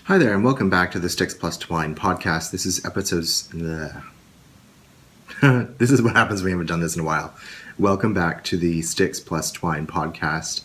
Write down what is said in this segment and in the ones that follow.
Hi there, and welcome back to the Sticks Plus Twine podcast. This is episodes. This is what happens when we haven't done this in a while. Welcome back to the Sticks Plus Twine podcast.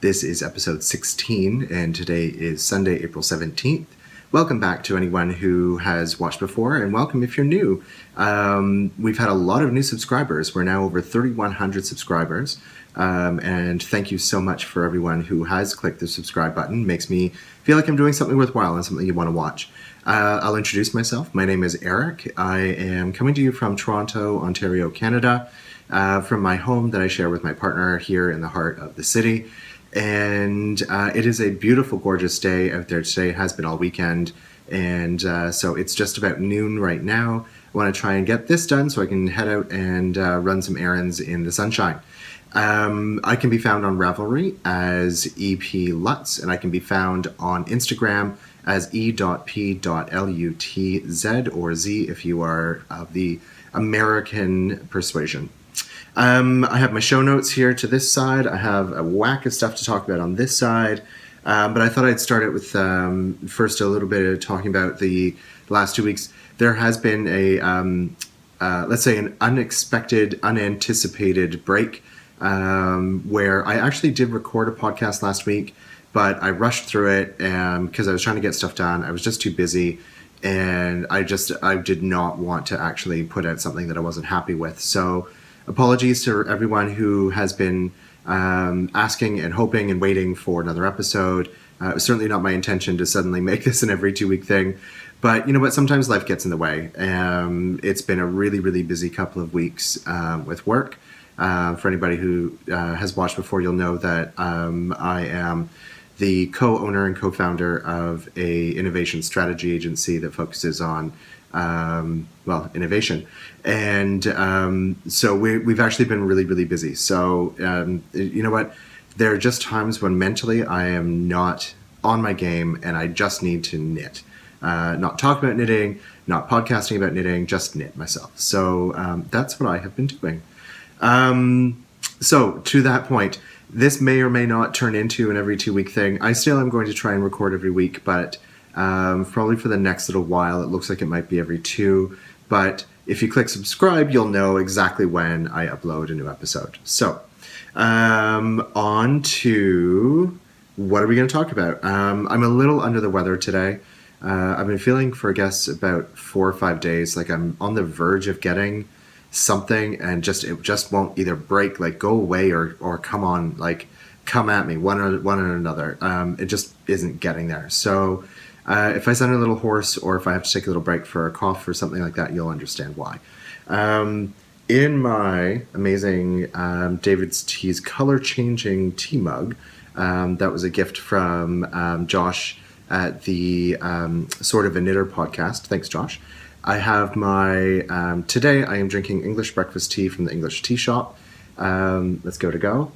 This is episode 16, and today is Sunday, April 17th. Welcome back to anyone who has watched before, and welcome if you're new. We've had a lot of new subscribers. We're now over 3,100 subscribers. And thank you so much for everyone who has clicked the subscribe button. It makes me feel like I'm doing something worthwhile and something you want to watch. I'll introduce myself. My name is Eric. I am coming to you from Toronto, Ontario, Canada, from my home that I share with my partner here in the heart of the city. And it is a beautiful, gorgeous day out there today. It has been all weekend. And so it's just about noon right now. I want to try and get this done so I can head out and run some errands in the sunshine. I can be found on Ravelry as E.PLUTZ, and I can be found on Instagram as E.P.LUTZ or Z if you are of the American persuasion. I have my show notes here to this side. I have a whack of stuff to talk about on this side, but I thought I'd start it with first a little bit of talking about the last 2 weeks. There has been a, let's say, an unexpected, unanticipated break where I actually did record a podcast last week, but I rushed through it because I was trying to get stuff done. I was just too busy, and I did not want to actually put out something that I wasn't happy with. So apologies to everyone who has been asking and hoping and waiting for another episode. It was certainly not my intention to suddenly make this an every 2 week thing, but you know what? Sometimes life gets in the way. It's been a really, really busy couple of weeks with work. For anybody who has watched before, you'll know that I am the co-owner and co-founder of a innovation strategy agency that focuses on, innovation. And so we've actually been really, really busy. So, you know what? There are just times when mentally I am not on my game and I just need to knit. Not talk about knitting, not podcasting about knitting, just knit myself. So that's what I have been doing. So to that point, this may or may not turn into an every 2 week thing. I still am going to try and record every week, but probably for the next little while, it looks like it might be every 2. But if you click subscribe, you'll know exactly when I upload a new episode. So on to what are we going to talk about? I'm a little under the weather today. I've been feeling for, I guess, about 4 or 5 days like I'm on the verge of getting something, and it just won't either break, like go away, or come on, like come at me, one or another. It just isn't getting there. So if I sound a little hoarse, or if I have to take a little break for a cough or something like that, you'll understand why. In my amazing David's Tea's color changing tea mug, that was a gift from Josh at the Sort of a Knitter podcast. Thanks, Josh. I have my, today I am drinking English breakfast tea from the English Tea Shop. Let's go to go.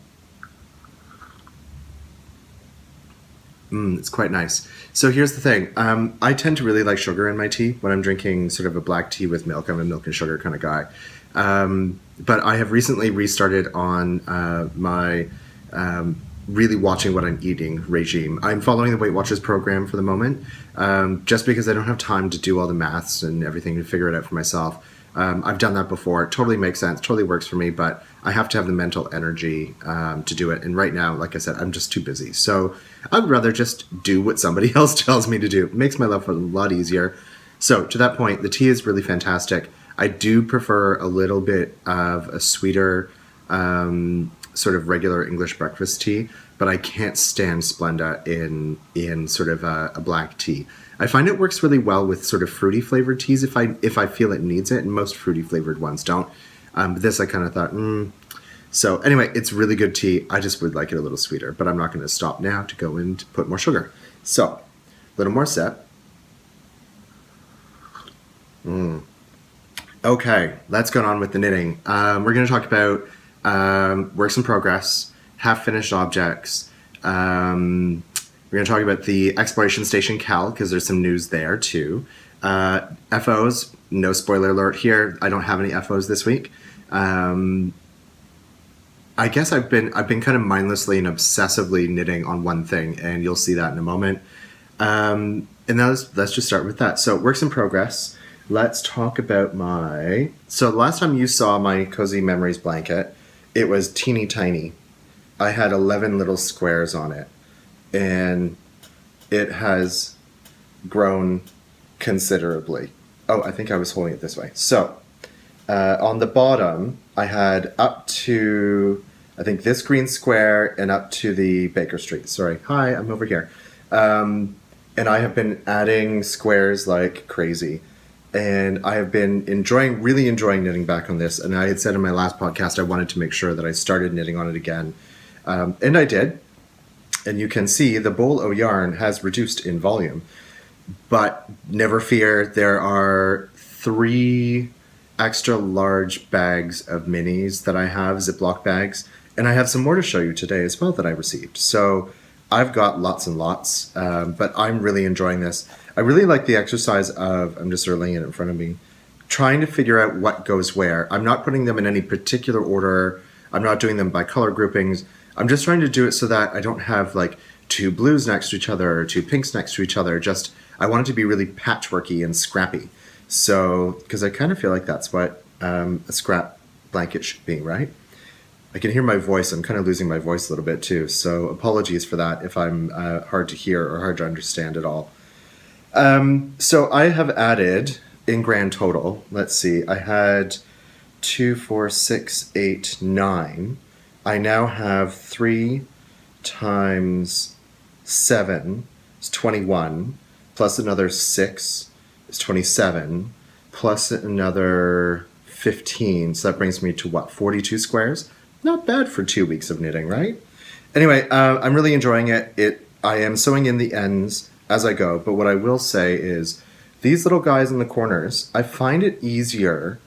It's quite nice. So here's the thing. I tend to really like sugar in my tea when I'm drinking sort of a black tea with milk. I'm a milk and sugar kind of guy. But I have recently restarted on my really watching what I'm eating regime. I'm following the Weight Watchers program for the moment, just because I don't have time to do all the maths and everything to figure it out for myself. I've done that before. It totally makes sense, totally works for me, but I have to have the mental energy to do it. And right now, like I said, I'm just too busy. So I would rather just do what somebody else tells me to do. It makes my life a lot easier. So to that point, the tea is really fantastic. I do prefer a little bit of a sweeter sort of regular English breakfast tea, but I can't stand Splenda in sort of a black tea. I find it works really well with sort of fruity flavored teas if I feel it needs it, and most fruity flavored ones don't. But this I kind of thought, So anyway, it's really good tea. I just would like it a little sweeter, but I'm not going to stop now to go and put more sugar. So a little more sip. Okay, let's go on with the knitting. We're going to talk about works in progress, half-finished objects. We're going to talk about the Exploration Station KAL, because there's some news there too. FOs, no spoiler alert here. I don't have any FOs this week. I guess I've been kind of mindlessly and obsessively knitting on one thing, and you'll see that in a moment. And now let's just start with that. So works in progress. Let's talk about so the last time you saw my Cozy Memories blanket, it was teeny tiny. I had 11 little squares on it, and it has grown considerably. Oh, I think I was holding it this way. So on the bottom, I had up to, I think, this green square and up to the Baker Street. Sorry. Hi, I'm over here. And I have been adding squares like crazy. And I have been really enjoying knitting back on this. And I had said in my last podcast, I wanted to make sure that I started knitting on it again. And I did. And you can see the bowl of yarn has reduced in volume. But never fear, there are 3 extra large bags of minis that I have, Ziploc bags. And I have some more to show you today as well that I received. So I've got lots and lots, but I'm really enjoying this. I really like the exercise of, I'm just sort of laying it in front of me, trying to figure out what goes where. I'm not putting them in any particular order. I'm not doing them by color groupings. I'm just trying to do it so that I don't have like 2 blues next to each other or 2 pinks next to each other. Just, I want it to be really patchworky and scrappy. So, because I kind of feel like that's what a scrap blanket should be, right? I can hear my voice. I'm kind of losing my voice a little bit too. So apologies for that if I'm hard to hear or hard to understand at all. So I have added in grand total, let's see, I had 2, 4, 6, 8, 9. I now have 3 times 7 is 21, plus another 6 is 27, plus another 15. So that brings me to what, 42 squares? Not bad for 2 weeks of knitting, right? Anyway, I'm really enjoying it. I am sewing in the ends as I go, but what I will say is these little guys in the corners, I find it easier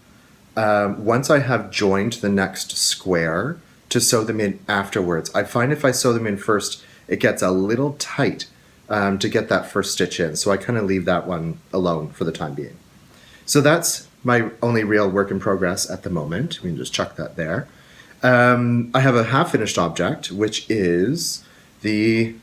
once I have joined the next square to sew them in afterwards. I find if I sew them in first, it gets a little tight to get that first stitch in, so I kind of leave that one alone for the time being. So that's my only real work in progress at the moment. We can just chuck that there. I have a half-finished object, which is the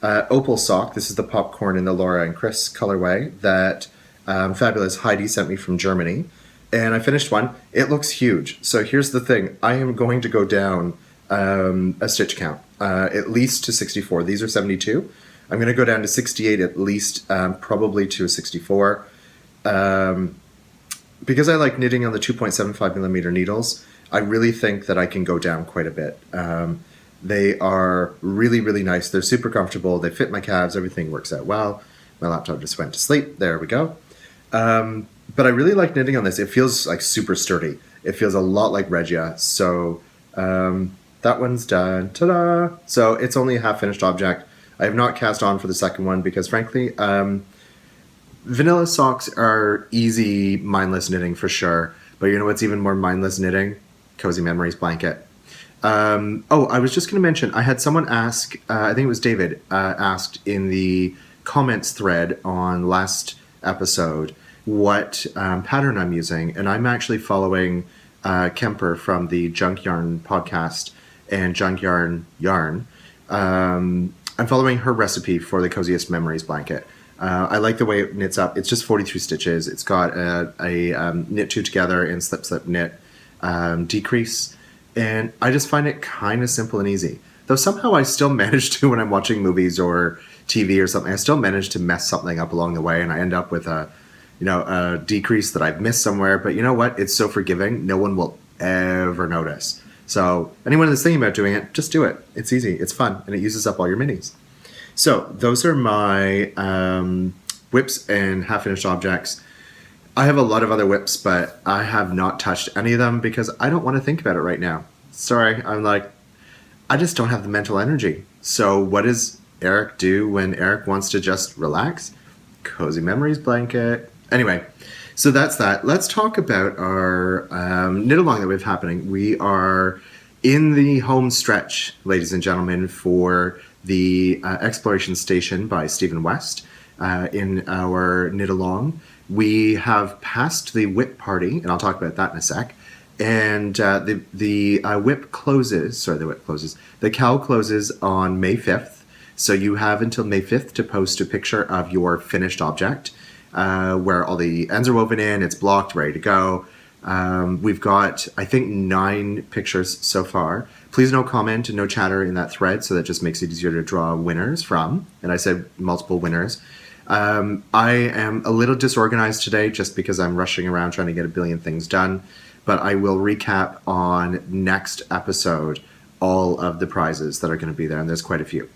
OPAL sock. This is the popcorn in the Laura and Chris colorway that fabulous Heidi sent me from Germany. And I finished one. It looks huge. So here's the thing. I am going to go down a stitch count, at least to 64. These are 72. I'm going to go down to 68 at least, probably to a 64. Because I like knitting on the 2.75 millimeter needles, I really think that I can go down quite a bit. They are really, really nice. They're super comfortable. They fit my calves. Everything works out well. My laptop just went to sleep. There we go. But I really like knitting on this. It feels like super sturdy. It feels a lot like Regia. So that one's done. Ta-da! So it's only a half-finished object. I have not cast on for the second one because, frankly, vanilla socks are easy, mindless knitting for sure. But you know what's even more mindless knitting? Cozy Memories blanket. Oh, I was just going to mention, I had someone ask, I think it was David, asked in the comments thread on last episode what pattern I'm using. And I'm actually following KEMPER from the Junk Yarn podcast and Junk Yarn Yarn. I'm following her recipe for the Coziest Memories blanket. I like the way it knits up. It's just 43 stitches. It's got a knit 2 together and slip, slip, knit decrease. And I just find it kind of simple and easy. Though somehow I still manage to, when I'm watching movies or TV or something, I still manage to mess something up along the way, and I end up with a decrease that I've missed somewhere. But you know what? It's so forgiving. No one will ever notice. So anyone that's thinking about doing it, just do it. It's easy. It's fun. And it uses up all your minis. So those are my whips and half-finished objects. I have a lot of other whips, but I have not touched any of them because I don't want to think about it right now. Sorry, I just don't have the mental energy. So what does Eric do when Eric wants to just relax? Cozy Memories blanket. Anyway, so that's that. Let's talk about our knit along that we have happening. We are in the home stretch, ladies and gentlemen, for the Exploration Station by Stephen West in our knit along. We have passed the whip party, and I'll talk about that in a sec. And the whip closes, the KAL closes on May 5th. So you have until May 5th to post a picture of your finished object, where all the ends are woven in, it's blocked, ready to go. We've got, I think, 9 pictures so far. Please no comment and no chatter in that thread, so that just makes it easier to draw winners from. And I said multiple winners. I am a little disorganized today just because I'm rushing around trying to get a billion things done. But I will recap on next episode all of the prizes that are going to be there, and there's quite a few.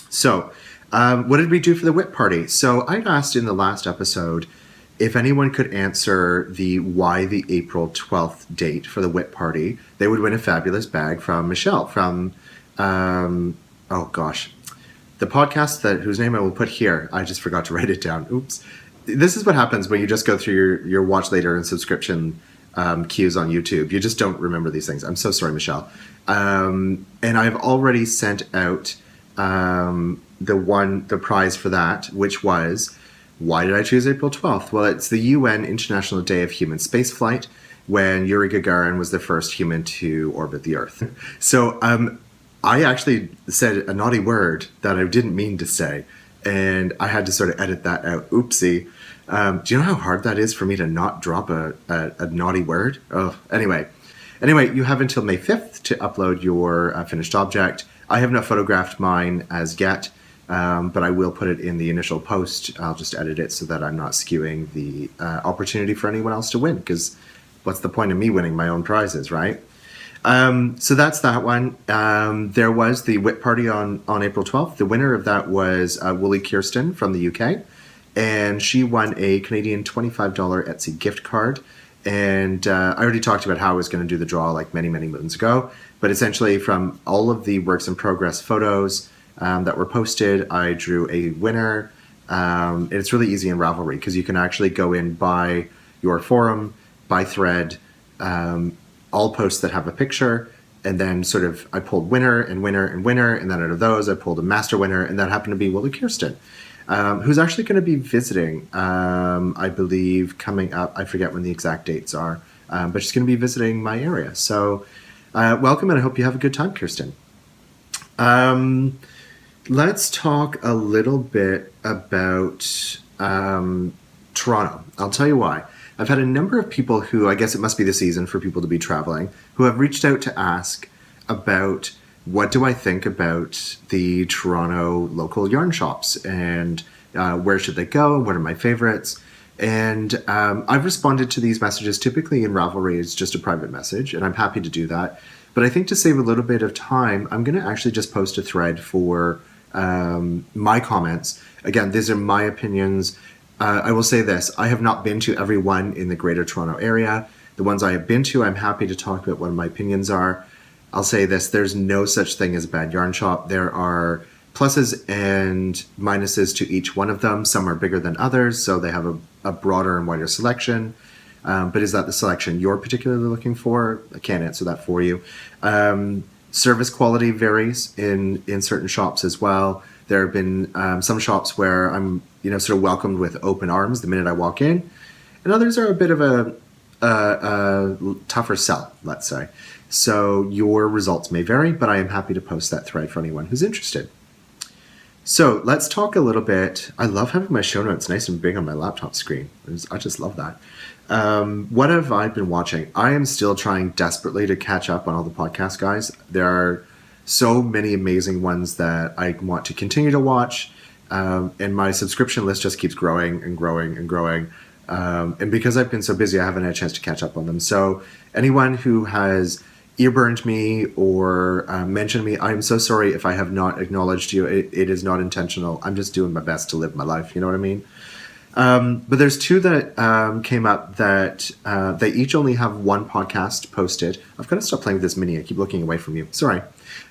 So, what did we do for the WIT party? So I asked in the last episode if anyone could answer why the April 12th date for the WIT party, they would win a fabulous bag from Michelle from, oh gosh, the podcast whose name I will put here. I just forgot to write it down. Oops. This is what happens when you just go through your watch later and subscription queues on YouTube. You just don't remember these things. I'm so sorry, Michelle. And I've already sent out the prize for that, which was, why did I choose April 12th? Well, it's the UN International Day of Human Spaceflight, when Yuri Gagarin was the first human to orbit the Earth. So I actually said a naughty word that I didn't mean to say, and I had to sort of edit that out. Oopsie. Do you know how hard that is for me to not drop a naughty word? Oh, anyway, you have until May 5th to upload your finished object. I have not photographed mine as yet, but I will put it in the initial post. I'll just edit it so that I'm not skewing the opportunity for anyone else to win, because what's the point of me winning my own prizes, right? So that's that one. There was the WIT party on April 12th. The winner of that was Wooly Kirsten from the UK. And she won a Canadian $25 Etsy gift card. And I already talked about how I was going to do the draw like many, many moons ago. But essentially from all of the works in progress photos that were posted, I drew a winner. And it's really easy in Ravelry because you can actually go in by your forum, by thread, all posts that have a picture. And then sort of I pulled winner and winner and winner. And then out of those, I pulled a master winner. And that happened to be Wooly Kirsten. Who's actually going to be visiting, I believe, coming up. I forget when the exact dates are, but she's going to be visiting my area. So welcome, and I hope you have a good time, Kirsten. Let's talk a little bit about Toronto. I'll tell you why. I've had a number of people who, I guess it must be the season for people to be traveling, who have reached out to ask about what do I think about the Toronto local yarn shops, and where should they go? What are my favorites? And I've responded to these messages. Typically in Ravelry, it's just a private message, and I'm happy to do that. But I think to save a little bit of time, I'm going to actually just post a thread for my comments. Again, these are my opinions. I will say this. I have not been to every one in the Greater Toronto area. The ones I have been to, I'm happy to talk about what my opinions are. I'll say this, there's no such thing as a bad yarn shop. There are pluses and minuses to each one of them. Some are bigger than others, so they have a broader and wider selection. But is that the selection you're particularly looking for? I can't answer that for you. Service quality varies in certain shops as well. There have been some shops where I'm sort of welcomed with open arms the minute I walk in, and others are a bit of a tougher sell, let's say. So your results may vary, but I am happy to post that thread for anyone who's interested. So let's talk a little bit. I love having my show notes nice and big on my laptop screen. I just love that. What have I been watching? I am still trying desperately to catch up on all the podcast guys. There are so many amazing ones that I want to continue to watch. And my subscription list just keeps growing and growing and growing. And because I've been so busy, I haven't had a chance to catch up on them. So anyone who has ear-burned me or mentioned me, I'm so sorry if I have not acknowledged you. It is not intentional. I'm just doing my best to live my life. You know what I mean? But there's two that came up that they each only have one podcast posted. I've got to stop playing with this mini. I keep looking away from you. Sorry.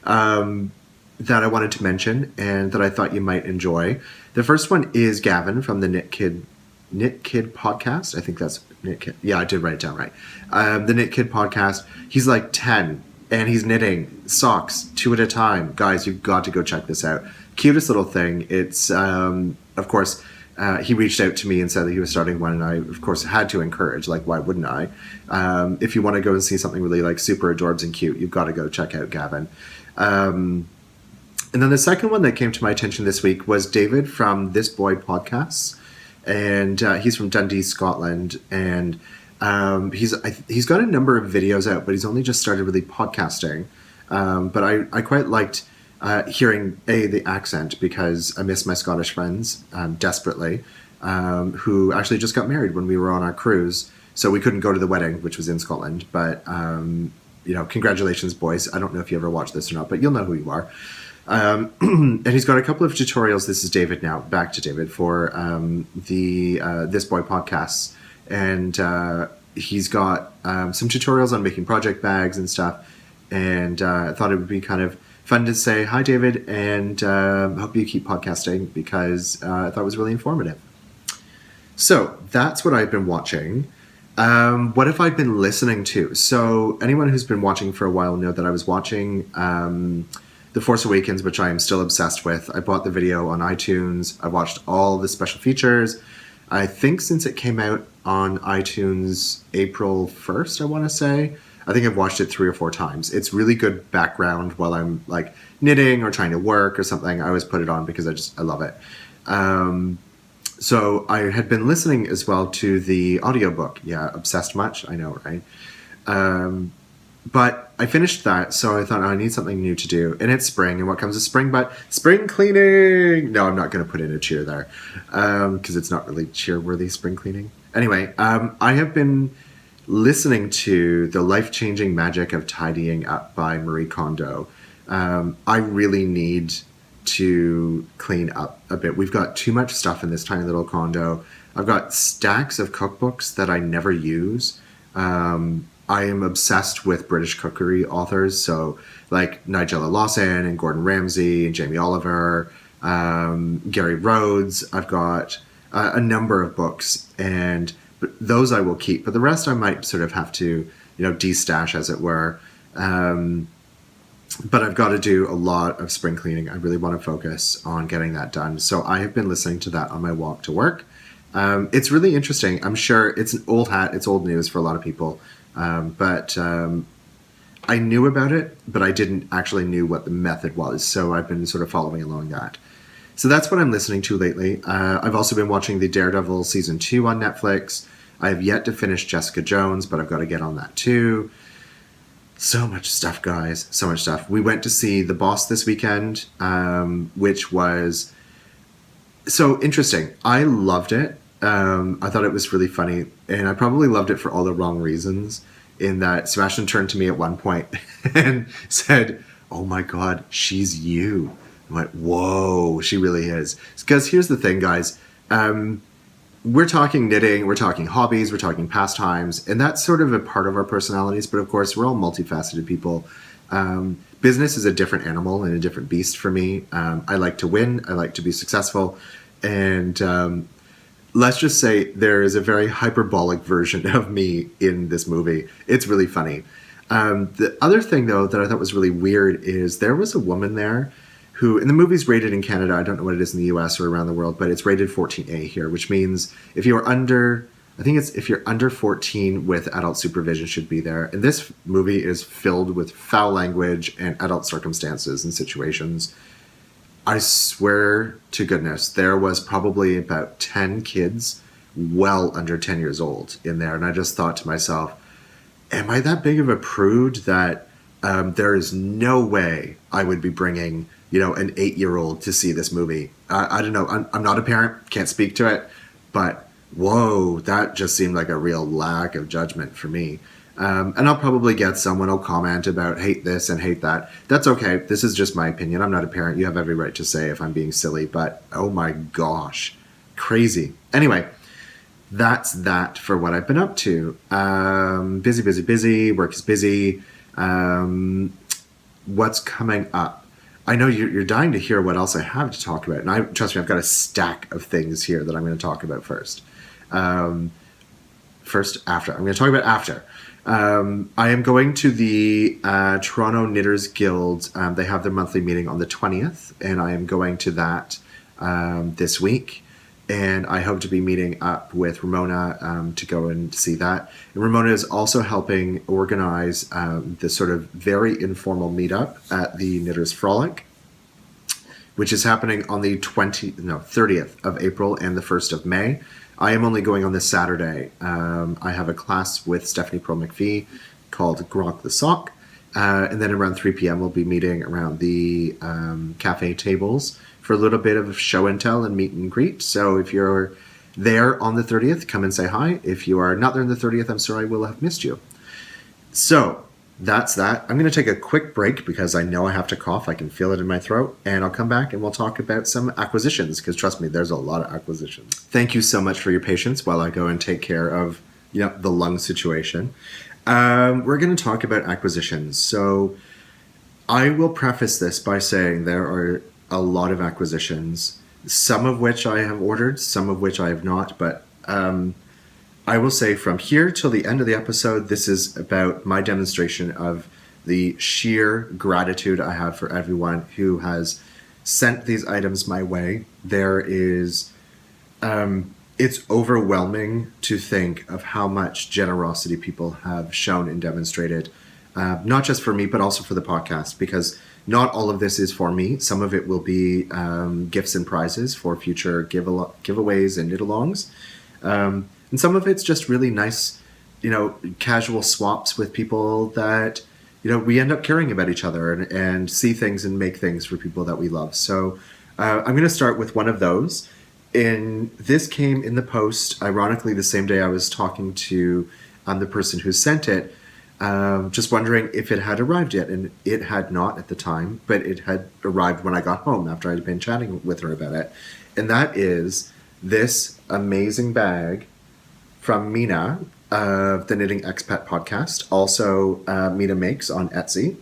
That I wanted to mention and that I thought you might enjoy. The first one is Gavin from the Knit Kid podcast. I think that's Knit Kid. Yeah, I did write it down right. The Knit Kid podcast. He's like 10 and he's knitting socks 2 at a time. Guys, you've got to go check this out. Cutest little thing. It's, of course, he reached out to me and said that he was starting one, and I, of course, had to encourage. Like, why wouldn't I? If you want to go and see something really like super adorbs and cute, you've got to go check out Gavin. And then the second one that came to my attention this week was David from THISBOY podcasts, and he's from Dundee, Scotland, and he's got a number of videos out, but he's only just started really podcasting. But I quite liked hearing the accent, because I miss my Scottish friends desperately, who actually just got married when we were on our cruise, so we couldn't go to the wedding, which was in Scotland. But congratulations, boys. I don't know if you ever watched this or not, but you'll know who you are. And he's got a couple of tutorials. This is David now, back to David, for the THISBOY podcasts. And he's got some tutorials on making project bags and stuff. And I thought it would be kind of fun to say, hi, David, and hope you keep podcasting, because I thought it was really informative. So that's what I've been watching. What have I been listening to? So anyone who's been watching for a while know that I was watching The Force Awakens, which I am still obsessed with. I bought the video on iTunes. I watched all the special features. I think since it came out on iTunes April 1st, I want to say. I think I've watched it 3 or 4 times. It's really good background while I'm like knitting or trying to work or something. I always put it on because I love it. So I had been listening as well to the audiobook. Yeah, obsessed much. I know, right? But I finished that, so I thought, I need something new to do. And it's spring, and what comes with spring but spring cleaning? No, I'm not going to put in a cheer there, because it's not really cheer-worthy, spring cleaning. Anyway, I have been listening to The Life-Changing Magic of Tidying Up by Marie Kondo. I really need to clean up a bit. We've got too much stuff in this tiny little condo. I've got stacks of cookbooks that I never use. I am obsessed with British cookery authors, so like Nigella Lawson and Gordon Ramsay and Jamie Oliver, Gary Rhodes. I've got a number of books, and those I will keep, but the rest I might sort of have to, de-stash, as it were. But I've got to do a lot of spring cleaning. I really want to focus on getting that done. So I have been listening to that on my walk to work. It's really interesting. I'm sure it's an old hat. It's old news for a lot of people. But I knew about it, but I didn't actually knew what the method was. So I've been sort of following along that. So that's what I'm listening to lately. I've also been watching the Daredevil Season 2 on Netflix. I have yet to finish Jessica Jones, but I've got to get on that too. So much stuff, guys. So much stuff. We went to see The Boss this weekend, which was so interesting. I loved it. I thought it was really funny, and I probably loved it for all the wrong reasons, in that Sebastian turned to me at one point and said, "Oh my God, she's you." I went, "Whoa, she really is." Because here's the thing, guys. We're talking knitting, we're talking hobbies, we're talking pastimes, and that's sort of a part of our personalities, but of course we're all multifaceted people. Business is a different animal and a different beast for me. I like to win, I like to be successful, and let's just say there is a very hyperbolic version of me in this movie. It's really funny. The other thing, though, that I thought was really weird is there was a woman there who, and the movie's rated in Canada, I don't know what it is in the US or around the world, but it's rated 14A here, which means if you're under, if you're under 14 with adult supervision should be there. And this movie is filled with foul language and adult circumstances and situations. I swear to goodness, there was probably about 10 kids well under 10 years old in there. And I just thought to myself, am I that big of a prude that there is no way I would be bringing, an 8-year-old to see this movie? I don't know. I'm not a parent, can't speak to it, but whoa, that just seemed like a real lack of judgment for me. And I'll probably get someone who'll comment about hate this and hate that. That's okay. This is just my opinion. I'm not a parent. You have every right to say if I'm being silly, but oh my gosh, crazy. Anyway, that's that for what I've been up to. Busy, busy, busy. Work is busy. What's coming up? I know you're dying to hear what else I have to talk about. And trust me, I've got a stack of things here that I'm going to talk about first. I'm going to talk about after. I am going to the Toronto Knitters Guild. They have their monthly meeting on the 20th, and I am going to that this week. And I hope to be meeting up with Ramona to go and see that. And Ramona is also helping organize this sort of very informal meetup at the Knitters Frolic. which is happening on the 30th of April and the 1st of May. I am only going on this Saturday. I have a class with Stephanie Pearl-McPhee called Grok the Sock. And then around 3 p.m. we'll be meeting around the cafe tables for a little bit of show and tell and meet and greet. So if you're there on the 30th, come and say hi. If you are not there on the 30th, I'm sorry, I will have missed you. So that's that. I'm going to take a quick break because I know I have to cough. I can feel it in my throat. And I'll come back and we'll talk about some acquisitions because trust me, there's a lot of acquisitions. Thank you so much for your patience while I go and take care of the lung situation. We're going to talk about acquisitions. So I will preface this by saying there are a lot of acquisitions, some of which I have ordered, some of which I have not. But I will say from here till the end of the episode, this is about my demonstration of the sheer gratitude I have for everyone who has sent these items my way. There is... it's overwhelming to think of how much generosity people have shown and demonstrated, not just for me, but also for the podcast, because not all of this is for me. Some of it will be gifts and prizes for future giveaways and knit-alongs. And some of it's just really nice, casual swaps with people that, we end up caring about each other and see things and make things for people that we love. So I'm going to start with one of those. And this came in the post, ironically, the same day I was talking to the person who sent it, just wondering if it had arrived yet. And it had not at the time, but it had arrived when I got home after I'd been chatting with her about it. And that is this amazing bag from Mina of the Knitting Expat podcast, also Mina Makes on Etsy.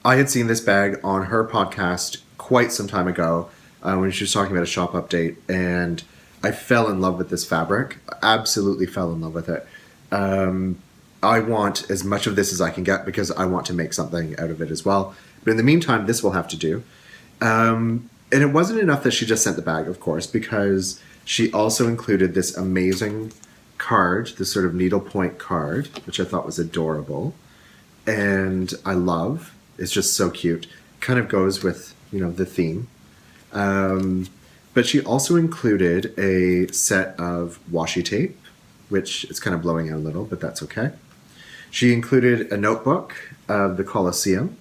I had seen this bag on her podcast quite some time ago, when she was talking about a shop update, and I fell in love with this fabric. Absolutely fell in love with it. I want as much of this as I can get because I want to make something out of it as well. But in the meantime, this will have to do. And it wasn't enough that she just sent the bag, of course, because she also included this amazing card, this sort of needlepoint card, which I thought was adorable. And I love. It's just so cute. Kind of goes with, the theme. But she also included a set of washi tape, which is kind of blowing out a little, but that's okay. She included a notebook of the Colosseum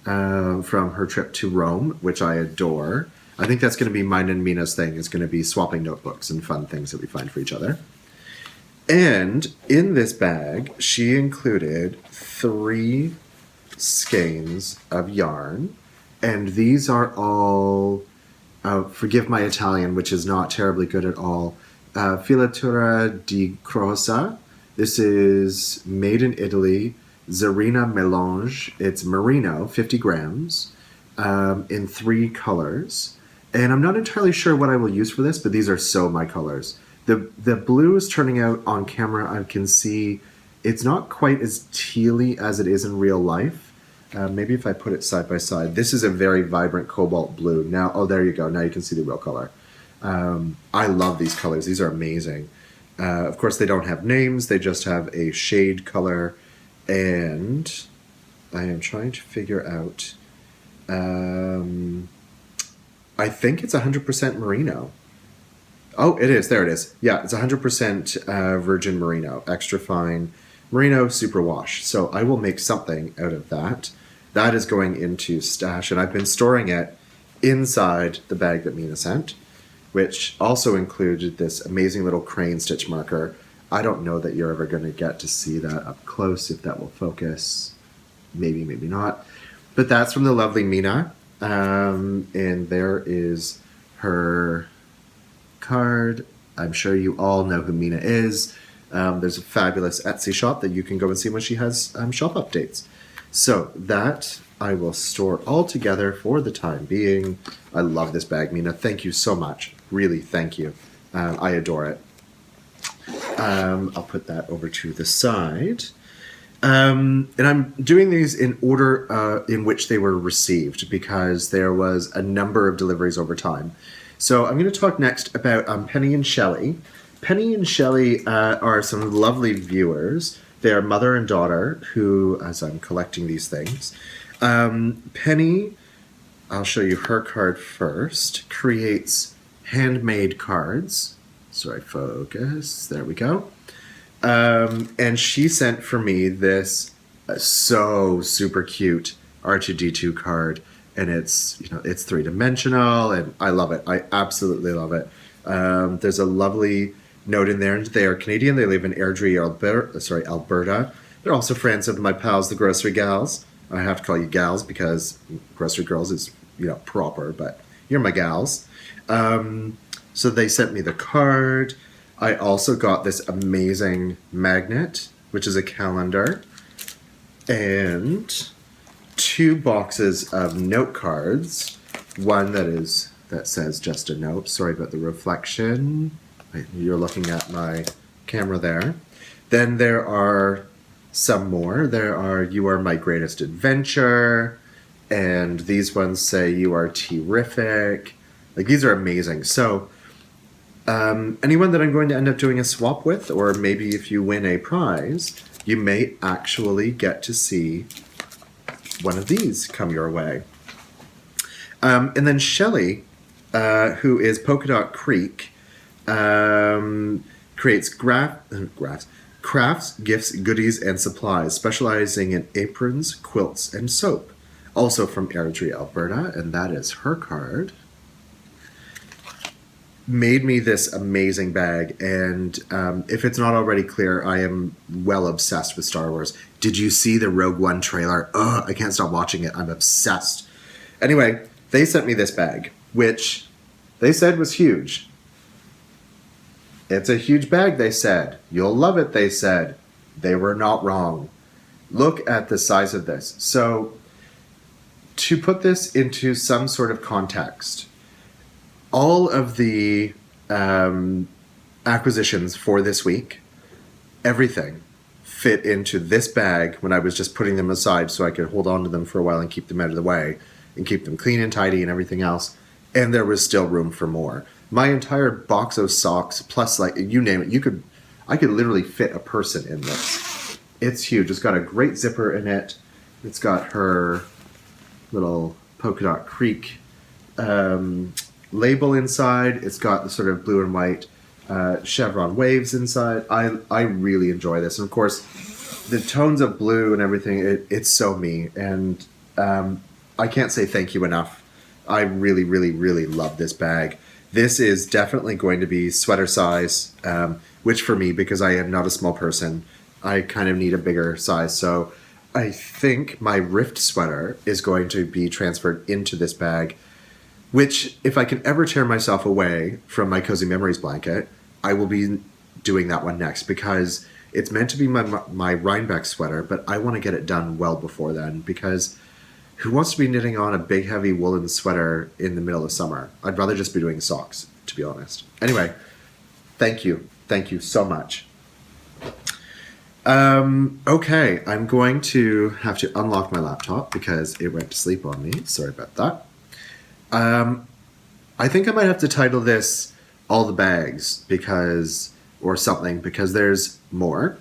from her trip to Rome, which I adore. I think that's going to be mine and Mina's thing, is going to be swapping notebooks and fun things that we find for each other. And in this bag, she included 3 skeins of yarn, and these are all... forgive my Italian, which is not terribly good at all. Filatura di CROSA. This is made in Italy. ZARINA MELANGE. It's merino, 50 grams, in 3 colors. And I'm not entirely sure what I will use for this, but these are so my colors. The blue is turning out on camera. I can see it's not quite as tealy as it is in real life. Maybe if I put it side by side. This is a very vibrant cobalt blue. Now, oh, there you go. Now you can see the real color. I love these colors. These are amazing. Of course, they don't have names. They just have a shade color. And I am trying to figure out... I think it's 100% merino. Oh, it is. There it is. Yeah, it's 100% virgin merino. Extra fine merino superwash. So I will make something out of that. That is going into stash, and I've been storing it inside the bag that Mina sent, which also included this amazing little crane stitch marker. I don't know that you're ever going to get to see that up close, if that will focus. Maybe, maybe not. But that's from the lovely Mina, and there is her card. I'm sure you all know who Mina is. There's a fabulous Etsy shop that you can go and see when she has shop updates. So that I will store all together for the time being. I love this bag, Mina. Thank you so much. Really, thank you. I adore it. I'll put that over to the side. And I'm doing these in order in which they were received because there was a number of deliveries over time. So I'm going to talk next about Penny and Shelley. Penny and Shelley are some lovely viewers. They are mother and daughter who, as I'm collecting these things, Penny I'll show you her card first. Creates handmade cards. Sorry, focus. There we go. And she sent for me this so super cute R2D2 card, and it's, you know, it's 3-dimensional, and I love it. I absolutely love it. There's a lovely note in there, and they are Canadian. They live in Airdrie, Alberta. They're also friends of my pals, the Grocery Gals. I have to call you gals because Grocery Girls is, you know, proper, but you're my gals. So they sent me the card. I also got this amazing magnet, which is a calendar, and 2 boxes of note cards. One that says just a note. Sorry about the reflection. You're looking at my camera there. Then there are some more. There are "You Are My Greatest Adventure," and these ones say "You Are terrific." Like, these are amazing. So anyone that I'm going to end up doing a swap with, or maybe if you win a prize, you may actually get to see one of these come your way. And then Shelley, who is .CREEK, creates crafts, gifts, goodies, and supplies, specializing in aprons, quilts, and soap. Also from Airdrie, Alberta, and that is her card. Made me this amazing bag, and if it's not already clear, I am well obsessed with Star Wars. Did you see the Rogue One trailer? Ugh, I can't stop watching it. I'm obsessed. Anyway, they sent me this bag, which they said was huge. It's a huge bag, they said. You'll love it, they said. They were not wrong. Look at the size of this. So, to put this into some sort of context, all of the acquisitions for this week, everything fit into this bag when I was just putting them aside so I could hold on to them for a while and keep them out of the way and keep them clean and tidy and everything else. And there was still room for more. My entire box of socks, plus, like, you name it, I could literally fit a person in this. It's huge. It's got a great zipper in it. It's got her little .CREEK label inside. It's got the sort of blue and white chevron waves inside. I really enjoy this. And of course, the tones of blue and everything, it's so me. And I can't say thank you enough. I really, really, really love this bag. This is definitely going to be sweater size, which for me, because I am not a small person, I kind of need a bigger size. So I think my Rift sweater is going to be transferred into this bag, which, if I can ever tear myself away from my Cozy Memories blanket, I will be doing that one next, because it's meant to be my Rhinebeck sweater, but I want to get it done well before then, because who wants to be knitting on a big, heavy woolen sweater in the middle of summer? I'd rather just be doing socks, to be honest. Anyway, thank you. Thank you so much. Okay, I'm going to have to unlock my laptop because it went to sleep on me. Sorry about that. I think I might have to title this "All the Bags" or something, because there's more.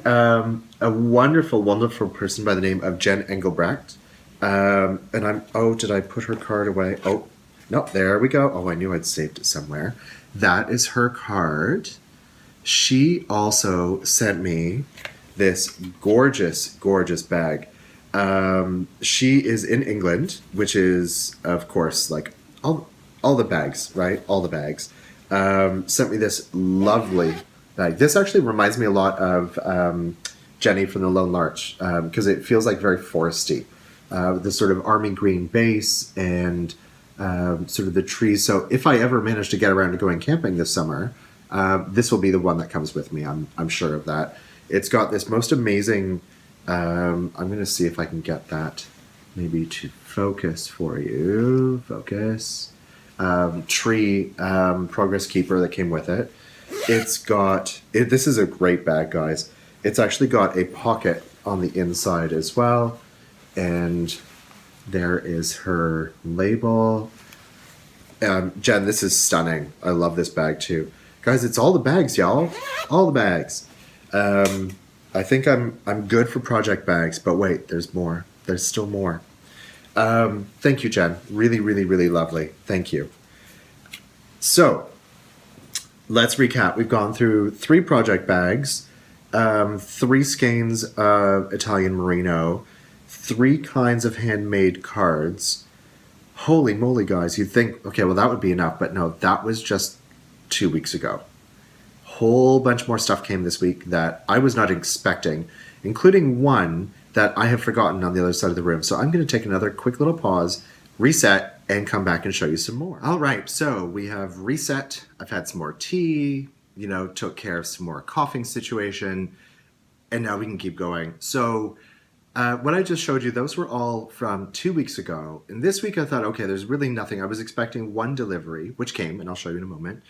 A wonderful, wonderful person by the name of Jen Engelbrecht. Did I put her card away? Oh, no, there we go. Oh, I knew I'd saved it somewhere. That is her card. She also sent me this gorgeous, gorgeous bag. She is in England, which is, of course, like all the bags, right? All the bags. Sent me this lovely bag. This actually reminds me a lot of Jenny from the Lone Larch, because it feels like very foresty. The sort of army green base and sort of the trees. So if I ever manage to get around to going camping this summer, this will be the one that comes with me. I'm sure of that. It's got this most amazing, I'm going to see if I can get that maybe to focus for you. Focus. Tree Progress Keeper that came with it. It's got, this is a great bag, guys. It's actually got a pocket on the inside as well. And there is her label. Jen, this is stunning. I love this bag too. Guys, it's all the bags, y'all. All the bags. I think I'm good for project bags, but wait, there's more. There's still more. Thank you, Jen. Really, really, really lovely. Thank you. So, let's recap. We've gone through 3 project bags, 3 skeins of Italian merino, 3 kinds of handmade cards. Holy moly, guys. You'd think, okay, well, that would be enough. But no, that was just 2 weeks ago. Whole bunch more stuff came this week that I was not expecting, including one that I have forgotten on the other side of the room. So I'm going to take another quick little pause, reset, and come back and show you some more. All right, so we have reset. I've had some more tea, took care of some more coughing situation, and now we can keep going. So what I just showed you, those were all from 2 weeks ago. And this week I thought, okay, there's really nothing. I was expecting one delivery, which came, and I'll show you in a moment.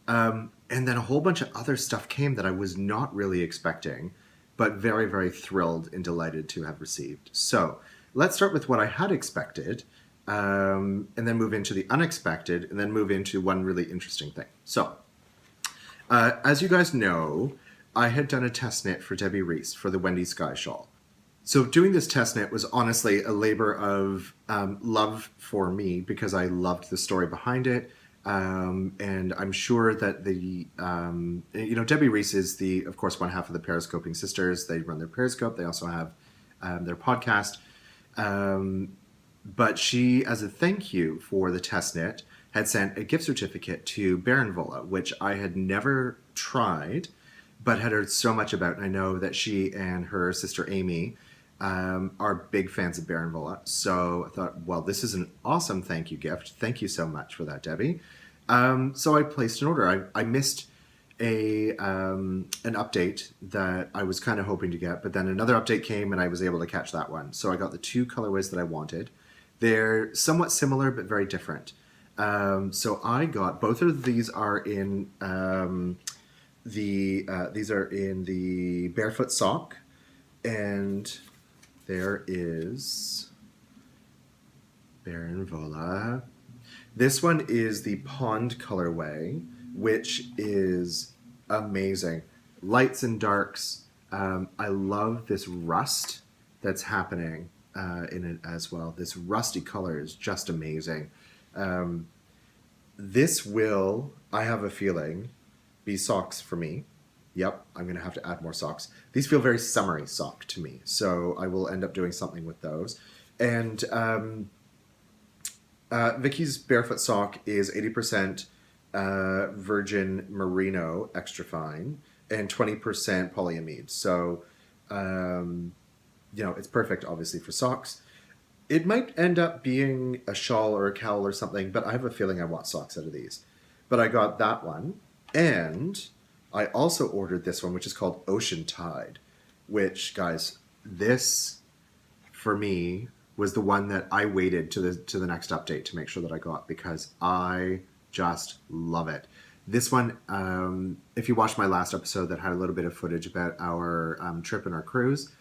And then a whole bunch of other stuff came that I was not really expecting, but very, very thrilled and delighted to have received. So let's start with what I had expected, and then move into the unexpected, and then move into one really interesting thing. So as you guys know, I had done a test knit for Debbie Reese for the Wendy Sky shawl. So doing this test knit was honestly a labor of love for me because I loved the story behind it. And I'm sure that Debbie Reese is of course, one half of the Periscoping Sisters. They run their Periscope. They also have their podcast. But she, as a thank you for the test knit, had sent a gift certificate to Baronvola, which I had never tried, but had heard so much about. And I know that she and her sister Amy are big fans of Baronvola. So I thought, well, this is an awesome thank you gift. Thank you so much for that, Debbie. So I placed an order. I missed an update that I was kind of hoping to get, but then another update came and I was able to catch that one. So I got the 2 colorways that I wanted. They're somewhat similar, but very different. So I got, both of these are in these are in the barefoot sock, and there is Baronvola. This one is the Pond colorway, which is amazing. Lights and darks. I love this rust that's happening in it as well. This rusty color is just amazing. This will, I have a feeling, be socks for me. Yep, I'm going to have to add more socks. These feel very summery sock to me, so I will end up doing something with those. And Vicky's barefoot sock is 80% virgin merino extra fine and 20% polyamide. So, it's perfect, obviously, for socks. It might end up being a shawl or a cowl or something, but I have a feeling I want socks out of these. But I got that one, and I also ordered this one, which is called Ocean Tide, which, guys, this, for me, was the one that I waited to the next update to make sure that I got, because I just love it. This one, if you watched my last episode that had a little bit of footage about our trip and our cruise,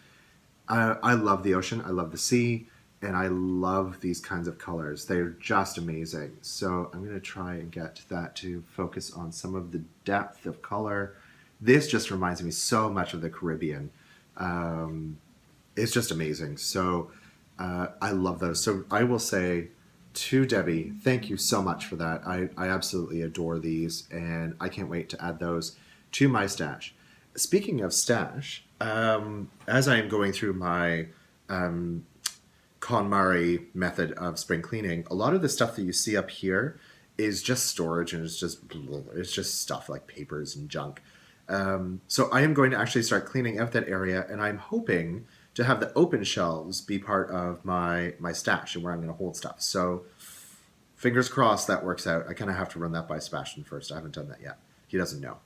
I love the ocean, I love the sea, and I love these kinds of colors. They're just amazing. So I'm going to try and get that to focus on some of the depth of color. This just reminds me so much of the Caribbean. It's just amazing. So I love those. So I will say to Debbie, thank you so much for that. I absolutely adore these, and I can't wait to add those to my stash. Speaking of stash, as I am going through my KonMari method of spring cleaning, a lot of the stuff that you see up here is just storage, and it's just stuff like papers and junk. So I am going to actually start cleaning out that area, and I'm hoping to have the open shelves be part of my stash and where I'm going to hold stuff. So fingers crossed that works out. I kind of have to run that by Sebastian first. I haven't done that yet. He doesn't know.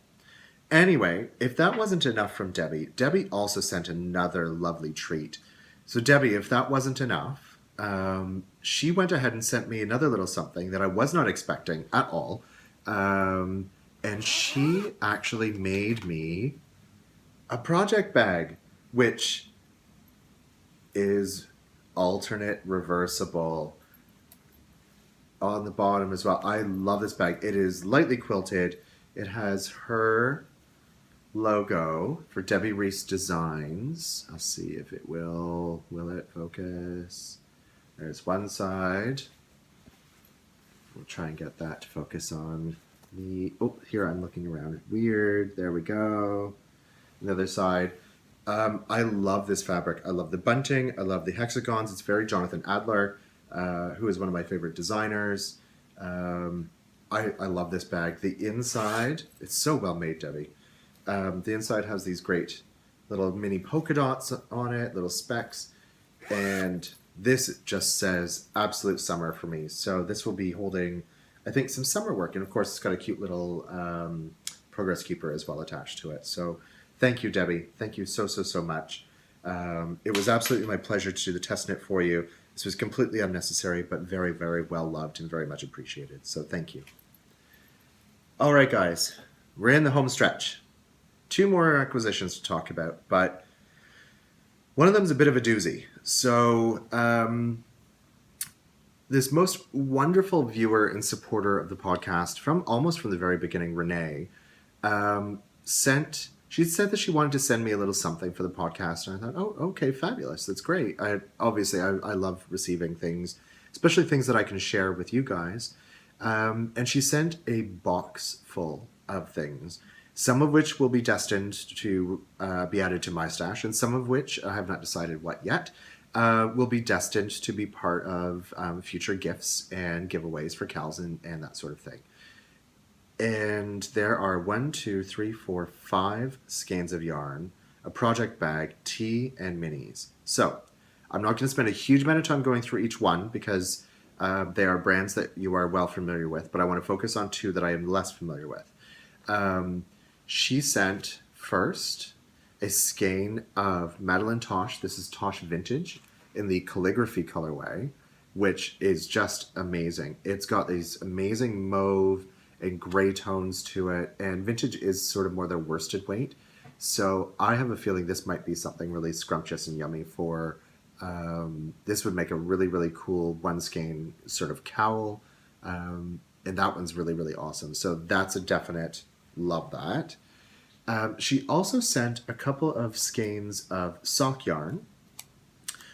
Anyway, if that wasn't enough from Debbie, Debbie also sent another lovely treat. So Debbie, if that wasn't enough, she went ahead and sent me another little something that I was not expecting at all. And she actually made me a project bag, which is alternate reversible on the bottom as well. I love this bag. It is lightly quilted. It has her logo for Debbie Reese Designs. I'll see if it will it focus? There's one side. We'll try and get that to focus on the, oh, here I'm looking around. Weird, there we go. The other side. I love this fabric. I love the bunting. I love the hexagons. It's very Jonathan Adler, who is one of my favorite designers. I love this bag. The inside, it's so well made, Debbie. The inside has these great little mini polka dots on it, little specks, and this just says absolute summer for me. So this will be holding, I think, some summer work, and of course it's got a cute little progress keeper as well attached to it. So thank you, Debbie. Thank you so, so, so much. It was absolutely my pleasure to do the test knit for you. This was completely unnecessary, but very, very well loved and very much appreciated. So thank you. All right, guys, we're in the home stretch. 2 more acquisitions to talk about, but one of them is a bit of a doozy. So this most wonderful viewer and supporter of the podcast from almost from the very beginning, Renee, she said that she wanted to send me a little something for the podcast. And I thought, oh, okay, fabulous. That's great. I love receiving things, especially things that I can share with you guys. And she sent a box full of things, some of which will be destined to be added to my stash, and some of which, I have not decided what yet, will be destined to be part of future gifts and giveaways for KALs and that sort of thing. And there are 5 skeins of yarn, a project bag, tea, and minis. So I'm not going to spend a huge amount of time going through each one because they are brands that you are well familiar with, but I want to focus on 2 that I am less familiar with. She sent first a skein of Madeline Tosh. This is Tosh Vintage in the calligraphy colorway, which is just amazing. It's got these amazing mauve and gray tones to it, and vintage is sort of more the worsted weight. So I have a feeling this might be something really scrumptious and yummy for, this would make a really, really cool 1 skein sort of cowl. And that one's really, really awesome. So that's a definite love that. She also sent a couple of skeins of sock yarn.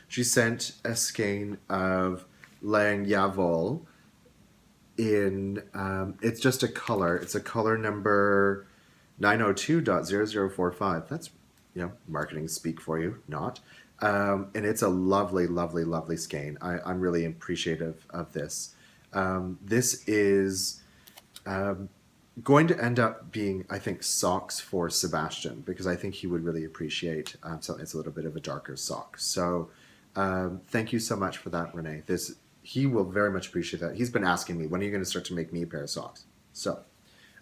She sent a skein of Lang Yavol in, it's just a color. It's a color number 902.0045. That's, marketing speak for you, not. And it's a lovely, lovely, lovely skein. I'm really appreciative of this. This is going to end up being, I think, socks for Sebastian, because I think he would really appreciate something that's a little bit of a darker sock. So thank you so much for that, Renee. He will very much appreciate that. He's been asking me, when are you going to start to make me a pair of socks? So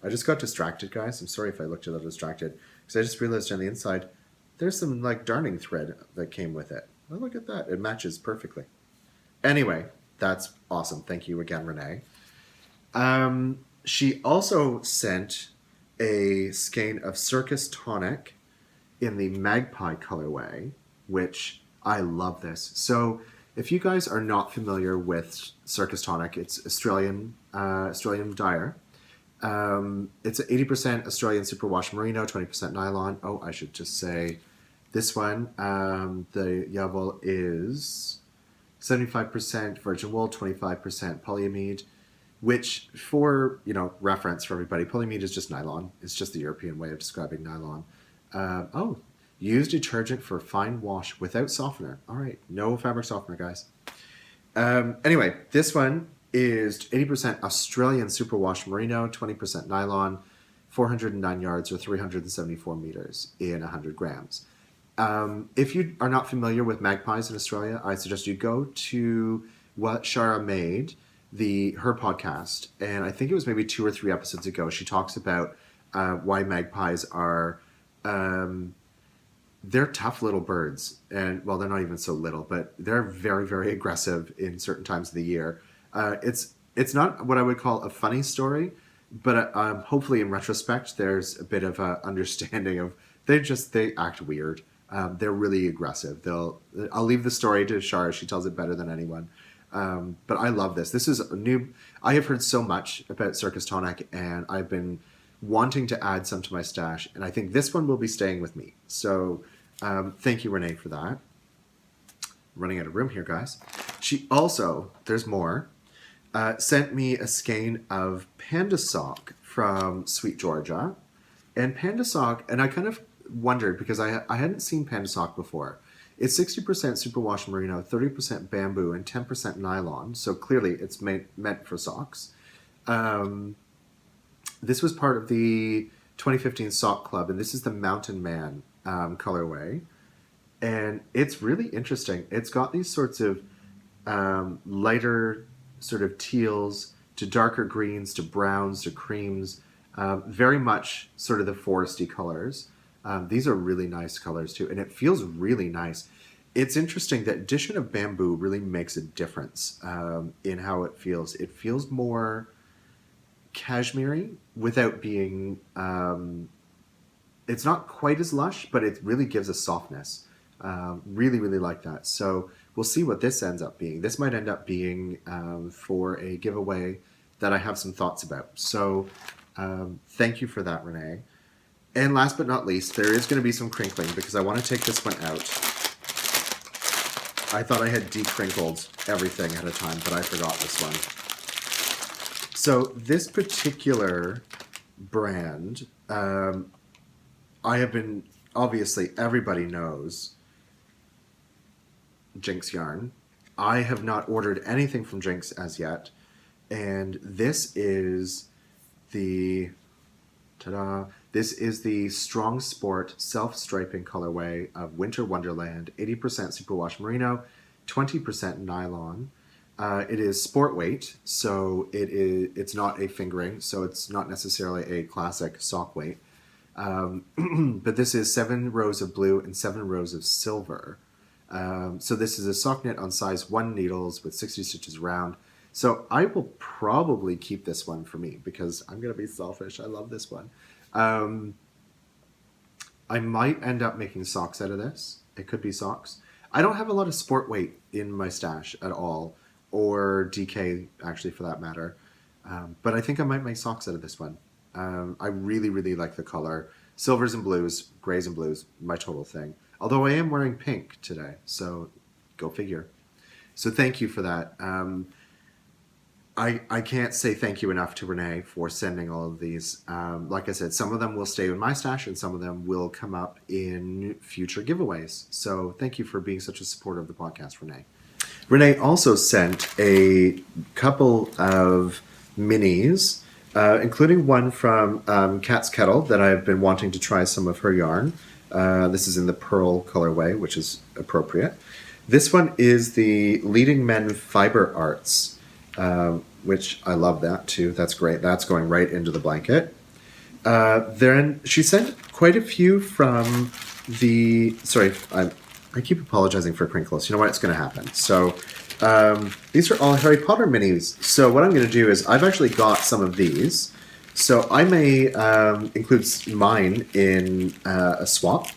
I just got distracted, guys. I'm sorry if I looked a little distracted, because I just realized on the inside there's some darning thread that came with it. Oh, look at that. It matches perfectly. Anyway, that's awesome. Thank you again, Renee. She also sent a skein of Circus Tonic in the Magpie colorway, which I love this. So if you guys are not familiar with Circus Tonic, it's Australian dyer. It's 80% Australian superwash merino, 20% nylon. Oh, I should just say this one, the Yavol is 75% virgin wool, 25% polyamide, which for, reference for everybody, polyamide is just nylon. It's just the European way of describing nylon. Use detergent for fine wash without softener. All right, no fabric softener, guys. Anyway, this one is 80% Australian superwash merino, 20% nylon, 409 yards or 374 meters in 100 grams. If you are not familiar with magpies in Australia, I suggest you go to What Shara Made, her podcast, and I think it was maybe 2 or 3 episodes ago. She talks about why magpies are they're tough little birds, and well, they're not even so little, but they're very, very aggressive in certain times of the year. It's not what I would call a funny story, but hopefully in retrospect, there's a bit of a understanding of they act weird. They're really aggressive. I'll leave the story to Shara. She tells it better than anyone. But I love this. This is new. I have heard so much about Circus Tonic, and I've been wanting to add some to my stash, and I think this one will be staying with me. So thank you, Renee, for that. running out of room here, guys. She also, there's more, sent me a skein of Panda Sock from Sweet Georgia. And Panda Sock, and I kind of wondered because I hadn't seen Panda Sock before. It's 60% superwash merino, 30% bamboo, and 10% nylon. So clearly it's meant for socks. This was part of the 2015 Sock Club, and this is the Mountain Man colorway. And it's really interesting. It's got these sorts of lighter sort of teals to darker greens to browns to creams. Very much sort of the foresty colors. These are really nice colors too, and it feels really nice. It's interesting that addition of bamboo really makes a difference in how it feels. It feels more cashmere without being, it's not quite as lush, but it really gives a softness. Really, really like that. So we'll see what this ends up being. This might end up being for a giveaway that I have some thoughts about. So thank you for that, Renee. And last but not least, there is going to be some crinkling because I want to take this one out. I thought I had decrinkled everything at a time, but I forgot this one. So this particular brand, I have been, obviously everybody knows Jinx Yarn. I have not ordered anything from Jinx as yet. And this is the, ta-da, this is the Strong Sport Self-Striping colorway of Winter Wonderland, 80% superwash merino, 20% nylon. It is sport weight, so it's not a fingering, so it's not necessarily a classic sock weight. But this is 7 rows of blue and 7 rows of silver. So this is a sock knit on size 1 needles with 60 stitches round. So I will probably keep this one for me because I'm going to be selfish. I love this one. I might end up making socks out of this. It could be socks. I don't have a lot of sport weight in my stash at all, or DK actually for that matter. But I think I might make socks out of this one. I really, really like the color. Silvers and blues, grays and blues, my total thing. Although I am wearing pink today, so go figure. So thank you for that. I can't say thank you enough to Renee for sending all of these. Like I said, some of them will stay in my stash and some of them will come up in future giveaways. So thank you for being such a supporter of the podcast, Renee. Renee also sent a couple of minis, including one from Cat's Kettle that I've been wanting to try some of her yarn. This is in the Pearl colorway, which is appropriate. This one is the Leading Men Fiber Arts, which I love that too. That's great. That's going right into the blanket. Then she sent quite a few from the, sorry, I keep apologizing for crinkles. You know what? It's going to happen. So these are all Harry Potter minis. So what I'm going to do is I've actually got some of these. So I may include mine in a swap.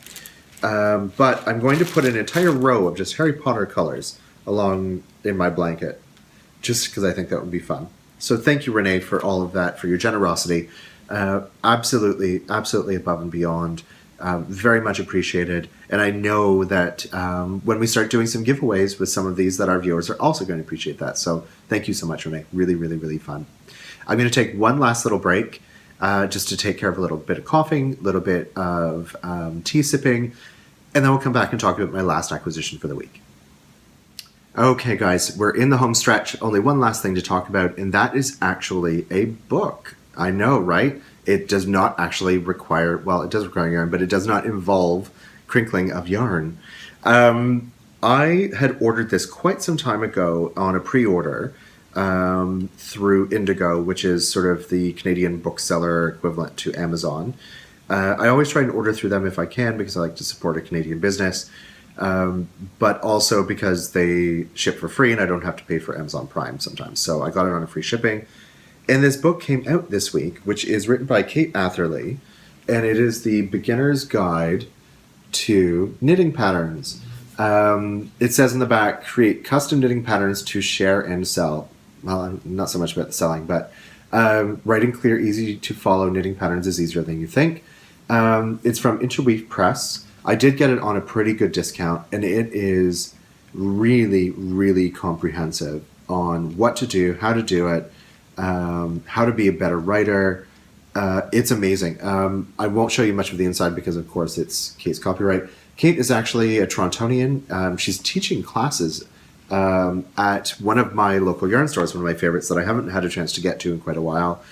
But I'm going to put an entire row of just Harry Potter colors along in my blanket, just because I think that would be fun. So thank you, Renee, for all of that, for your generosity. Absolutely, absolutely above and beyond. Very much appreciated. And I know that when we start doing some giveaways with some of these, that our viewers are also going to appreciate that. So thank you so much, Renee. Really, really, really fun. I'm going to take one last little break just to take care of a little bit of coughing, a little bit of tea sipping, and then we'll come back and talk about my last acquisition for the week. Okay, guys, we're in the home stretch. Only one last thing to talk about, and that is actually a book. I know, right? It does not actually require, well, it does require yarn, but it does not involve crinkling of yarn. I had ordered this quite some time ago on a pre-order through Indigo, which is sort of the Canadian bookseller equivalent to Amazon. I always try and order through them if I can because I like to support a Canadian business. But also because they ship for free and I don't have to pay for Amazon Prime sometimes. So I got it on a free shipping. And this book came out this week, which is written by Kate Atherley, and it is the Beginner's Guide to Knitting Patterns. It says in the back, create custom knitting patterns to share and sell. Well, not so much about the selling, but writing clear, easy to follow knitting patterns is easier than you think. It's from Interweave Press. I did get it on a pretty good discount, and it is really, really comprehensive on what to do, how to do it, how to be a better writer. It's amazing. I won't show you much of the inside because, of course, it's Kate's copyright. Kate is actually a Torontonian. She's teaching classes at one of my local yarn stores, one of my favorites that I haven't had a chance to get to in quite a while.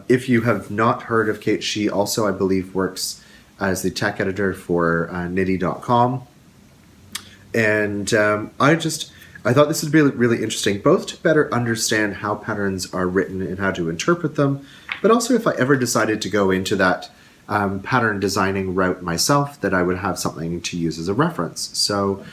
If you have not heard of Kate, she also, I believe, works as the tech editor for KNITTY.com. And I thought this would be really interesting, both to better understand how patterns are written and how to interpret them, but also if I ever decided to go into that pattern designing route myself, that I would have something to use as a reference. So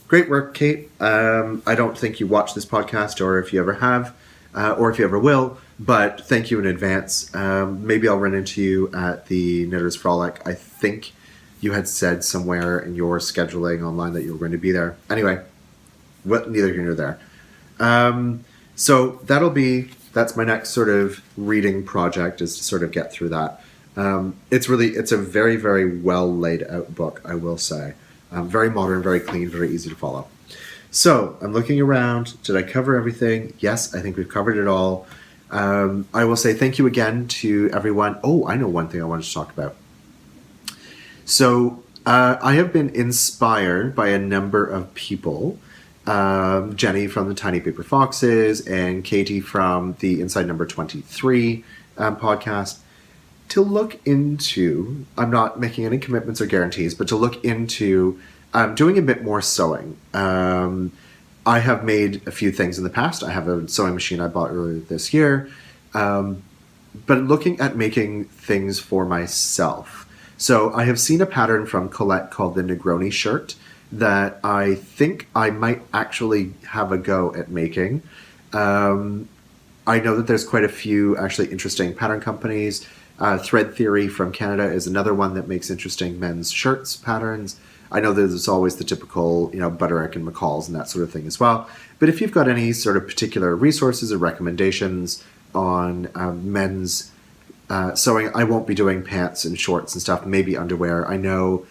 great work, Kate. I don't think you watch this podcast, or if you ever have, or if you ever will, but thank you in advance. Maybe I'll run into you at the Knitter's Frolic. I think you had said somewhere in your scheduling online that you were going to be there. Anyway, neither here nor there. So that's my next sort of reading project, is to sort of get through that. It's a very, very well laid out book, I will say. Very modern, very clean, very easy to follow. So I'm looking around. Did I cover everything? Yes, I think we've covered it all. I will say thank you again to everyone. Oh, I know one thing I wanted to talk about. So I have been inspired by a number of people. Jenny from the Tiny Paper Foxes and Katie from the Inside Number 23 podcast, to look into, I'm not making any commitments or guarantees, but to look into doing a bit more sewing. I have made a few things in the past. I have a sewing machine I bought earlier this year, but looking at making things for myself. So I have seen a pattern from Colette called the Negroni shirt that I think I might actually have a go at making. I know that there's quite a few actually interesting pattern companies. Thread Theory from Canada is another one that makes interesting men's shirts patterns. I know there's always the typical, Butterick and McCall's and that sort of thing as well. But if you've got any sort of particular resources or recommendations on men's sewing, I won't be doing pants and shorts and stuff, maybe underwear. I know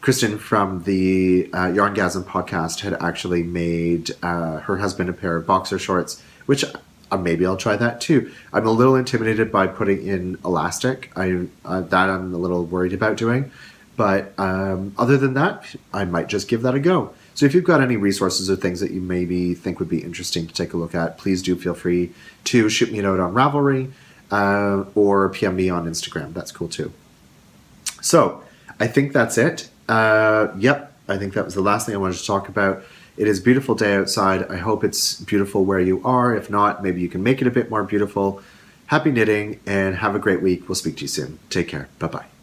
Kristen from the Yarngasm podcast had actually made her husband a pair of boxer shorts, which maybe I'll try that too. I'm a little intimidated by putting in elastic. I'm a little worried about doing. But other than that, I might just give that a go. So if you've got any resources or things that you maybe think would be interesting to take a look at, please do feel free to shoot me a note on Ravelry or PM me on Instagram. That's cool too. So I think that's it. Yep, I think that was the last thing I wanted to talk about. It is a beautiful day outside. I hope it's beautiful where you are. If not, maybe you can make it a bit more beautiful. Happy knitting and have a great week. We'll speak to you soon. Take care. Bye-bye.